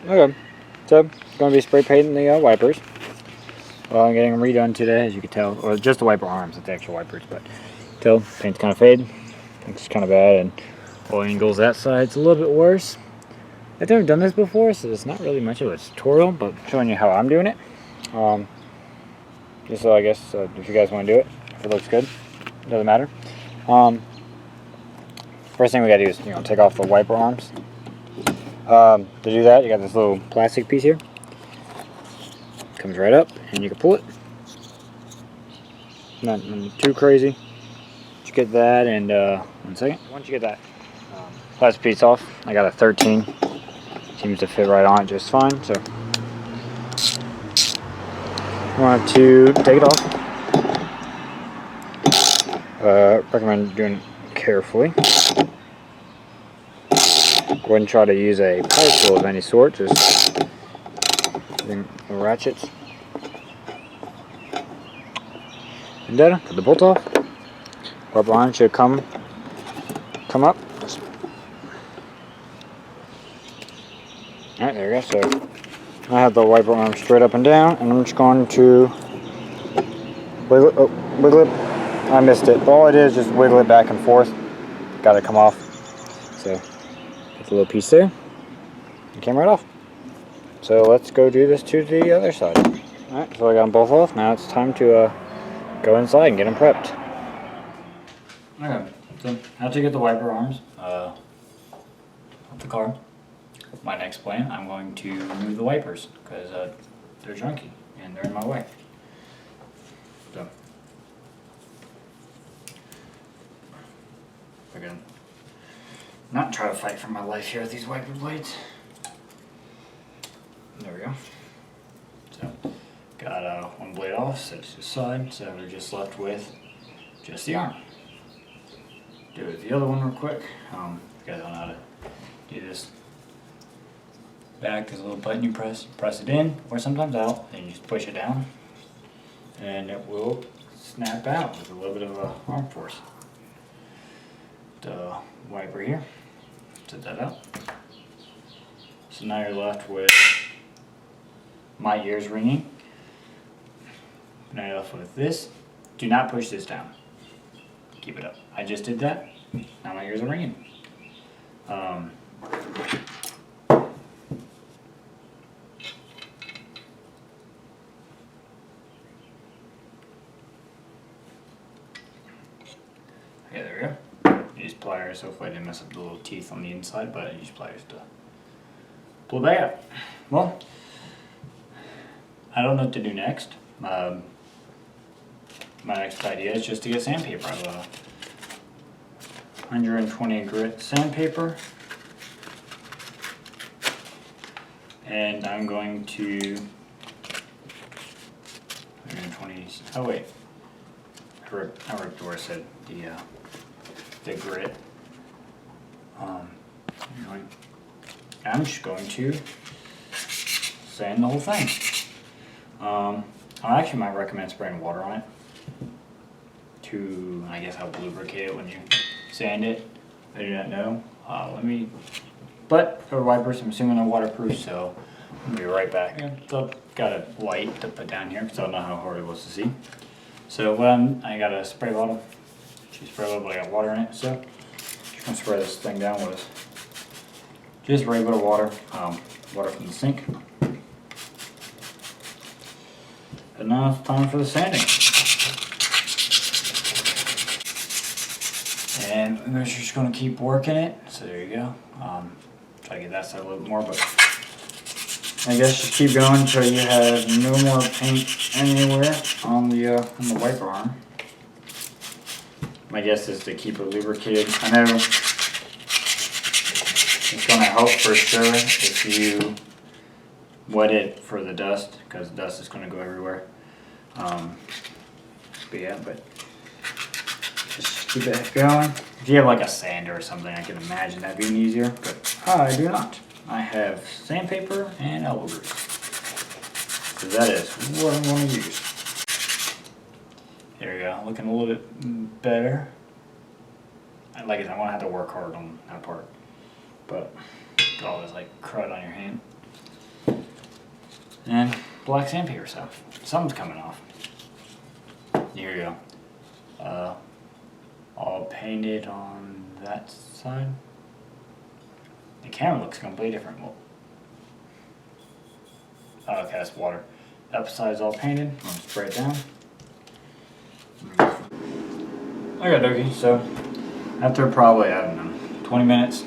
Okay, so going to be spray painting the wipers. Well, I'm getting them redone today, as you can tell, or just the wiper arms, not the actual wipers. But still, paint's kind of faded. Looks kind of bad, and oil angles that side's a little bit worse. I've never done this before, so it's not really much of a tutorial, but I'm showing you how I'm doing it. Just so I guess if you guys want to do it, if it looks good, it doesn't matter. First thing we gotta do is take off the wiper arms. To do that, you got this little plastic piece here. Comes right up, and you can pull it. Not too crazy. You get that, and 1 second. Once you get that plastic piece off, I got a 13. Seems to fit right on it just fine. So you want to take it off. Recommend doing it carefully. Wouldn't try to use a pipe tool of any sort, just ratchets. And then put the bolt off. Wiper arm should come up. Alright, there you go. So I have the wiper arm straight up and down, and I'm just going to wiggle it. I missed it. But all it is just wiggle it back and forth. Got to come off. So get the little piece there. It came right off. So let's go do this to the other side. Alright, so I got them both off. Now it's time to go inside and get them prepped. Okay, so after you get the wiper arms off the car, my next plan, I'm going to remove the wipers because they're junky and they're in my way. So, we're gonna not try to fight for my life here with these wiper blades. There we go. So, got one blade off, set to the side, so we're just left with just the arm. Do it the other one real quick. You guys don't know how to do this. Back, there's a little button you press it in, or sometimes out, and you just push it down, and it will snap out with a little bit of arm force. The wiper here, set that out. So now you're left with my ears ringing. Now you're left with this. Do not push this down. Keep it up. I just did that. Now my ears are ringing. Okay, there we go. Use pliers. Hopefully I didn't mess up the little teeth on the inside, but I use pliers to pull it back out. Well, I don't know what to do next. My next idea is just to get sandpaper. I have a 120 grit sandpaper, and I'm going to 120. Oh wait, I ripped where I said the grit. I'm just going to sand the whole thing. I actually might recommend spraying water on it to, I guess, help lubricate it when you sand it. I do not know. But for wipers, I'm assuming they're waterproof, so I'll be right back. So got a light to put down here because I don't know how hard it was to see. So I got a spray bottle. Spray bottle, but I got water in it, so just gonna spray this thing down with just regular water, water from the sink. And now it's time for the sanding. And we're just going to keep working it. So there you go. Try to get that side a little bit more, but I guess just keep going until you have no more paint anywhere on the wiper arm. My guess is to keep it lubricated. I know it's going to help for sure if you wet it for the dust, because the dust is going to go everywhere. But yeah, just keep it going. If you have like a sander or something, I can imagine that being easier, but I do not. I have sandpaper and elbow grease, so that is what I'm going to use. There we go, looking a little bit better. Like I said, I'm going to have to work hard on that part, but got all this like crud on your hand. and black sandpaper stuff. Something's coming off. Here you go. All painted on that side. The camera looks completely different. Well, oh, okay, that's water. That side's all painted. I'll spray it down. Okay, so after probably, I don't know, 20 minutes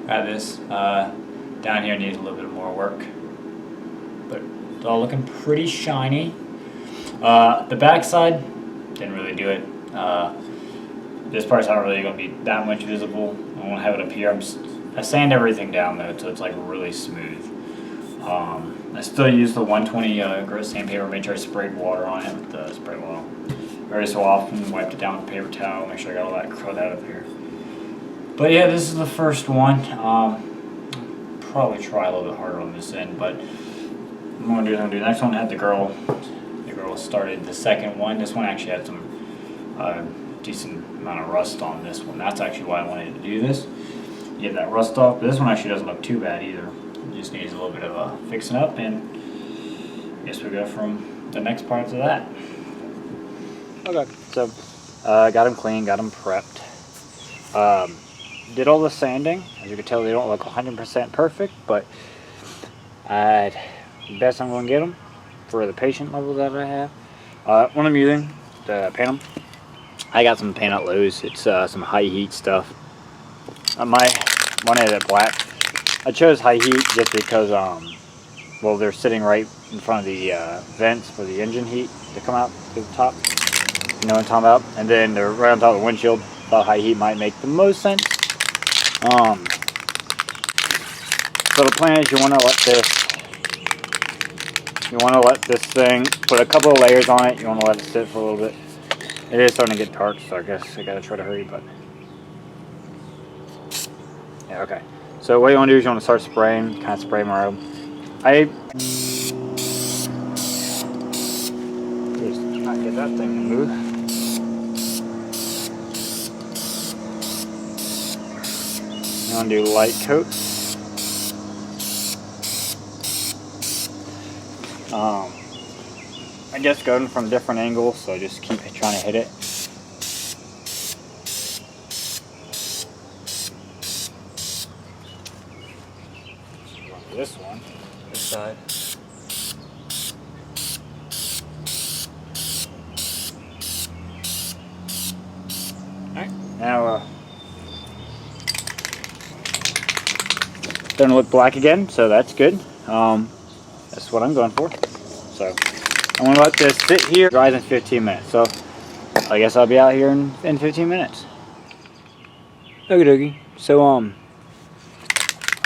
at this, down here needs a little bit more work. But it's all looking pretty shiny. The back side didn't really do it. This part's not really going to be that much visible. I won't have it up here. I sand everything down though, so it's like really smooth. I still use the 120 grit sandpaper. Made sure I sprayed water on it with the spray bottle every so often. Wiped it down with a paper towel. Make sure I got all that crud out of here. But yeah, this is the first one. Probably try a little bit harder on this end, but I'm gonna do the next one. Had the girl started the second one. This one actually had some decent amount of rust on this one. That's actually why I wanted to do this. Get that rust off, but this one actually doesn't look too bad either. It just needs a little bit of a fixing up, and I guess we go from the next part to that. Okay, so got them clean, got them prepped. Did all the sanding. As you can tell, they don't look 100% perfect, but the best I'm going to get them for the patient level that I have. What I'm using to paint them, I got some paint at Lowe's. It's some high heat stuff. My one is at black. I chose high heat just because, well, they're sitting right in front of the vents for the engine heat to come out to the top. You know what I'm talking about? And then they're right on top of the windshield. Thought high heat might make the most sense. So the plan is you want to let this thing, put a couple of layers on it. You want to let it sit for a little bit. It is starting to get dark, so I guess I gotta try to hurry, but yeah, okay. So what you want to do is you want to start spraying, kind of spray them around. Just not get that thing to move. You want to do light coats. I guess going from different angles, so just keep trying to hit it. This one, this side. Alright, now starting to look black again, so that's good. That's what I'm going for. So I'm gonna let this sit here, dries in 15 minutes. So I guess I'll be out here in 15 minutes. Okie dokie. So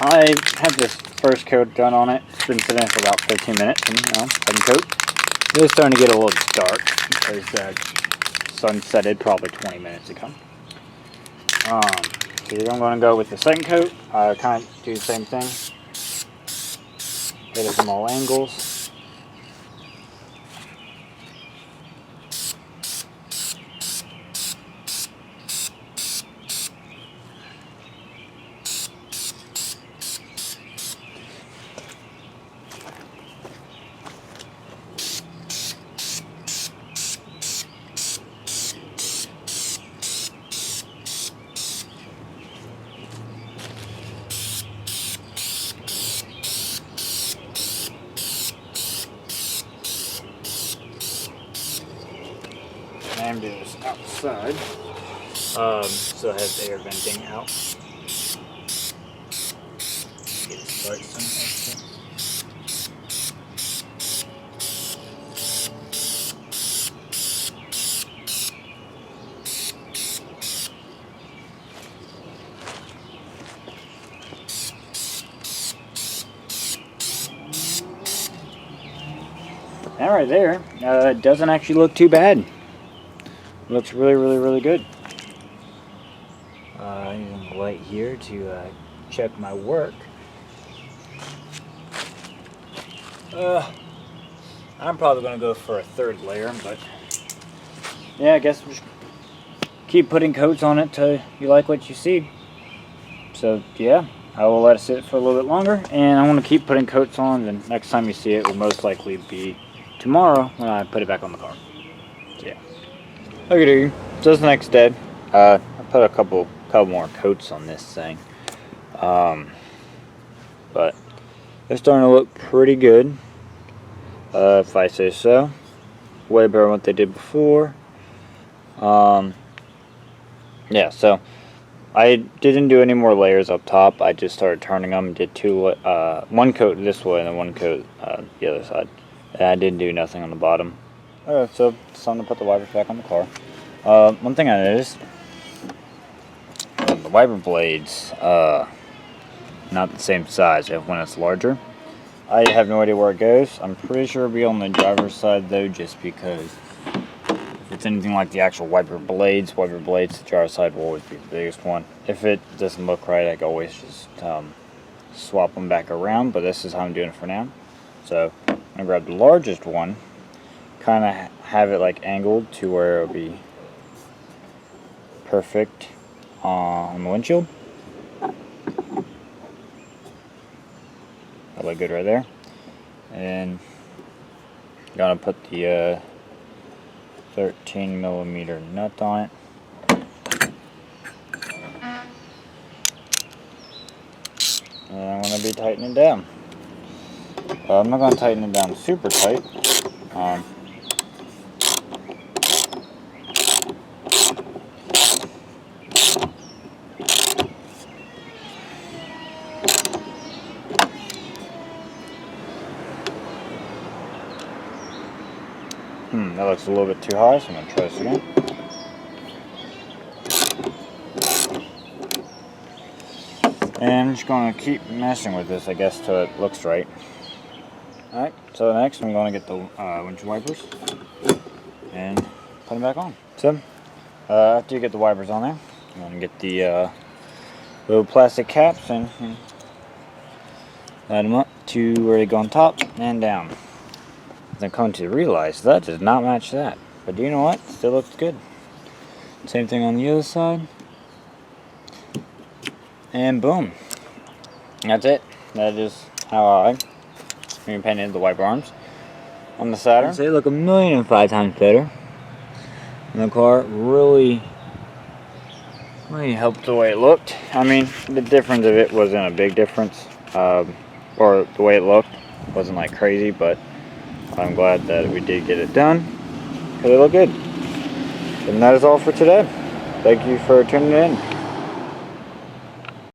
I have this first coat done on it. It's been sitting for about 15 minutes, and second coat. It is starting to get a little dark because the sun setted probably 20 minutes ago. So here I'm going to go with the second coat. Kind of do the same thing. Hit it from all angles. And do this outside, so it has air venting out. Get it started some. That right there, it doesn't actually look too bad. Looks really, really, really good. Using the light here to check my work. I'm probably going to go for a third layer, but yeah, I guess we'll just keep putting coats on it till you like what you see. So yeah. I will let it sit for a little bit longer, and I want to keep putting coats on, and next time you see it will most likely be tomorrow when I put it back on the car. So yeah. Okay, so it's the next day. I put a couple more coats on this thing. But they're starting to look pretty good, if I say so. Way better than what they did before. Yeah, so I didn't do any more layers up top. I just started turning them. Did one coat this way and then one coat the other side. And I didn't do nothing on the bottom. Alright, so it's time to put the wipers back on the car. One thing I noticed, the wiper blades, not the same size when it's larger. I have no idea where it goes. I'm pretty sure it'll be on the driver's side though, just because if it's anything like the actual wiper blades, the driver's side will always be the biggest one. If it doesn't look right, I can always just swap them back around, but this is how I'm doing it for now. So I'm gonna grab the largest one, kind of have it like angled to where it'll be perfect on the windshield. That look good right there. And gonna put the 13mm nut on it. And I'm gonna be tightening it down. I'm not gonna tighten it down super tight. That looks a little bit too high, so I'm going to try this again. And I'm just going to keep messing with this, I guess, till it looks right. Alright, so next I'm going to get the windshield wipers and put them back on. So, after you get the wipers on there, I'm going to get the little plastic caps and add them up to where they go on top and down. I'm coming to realize that does not match that, but do you know what? Still looks good. Same thing on the other side, and boom. That's it. That is how I repainted the wiper arms on the Saturn. They look 1,000,005 times better. And the car really helped the way it looked. I mean, the difference of it wasn't a big difference, or the way it looked wasn't like crazy, but I'm glad that we did get it done because it looked good. And that is all for today. Thank you for tuning in.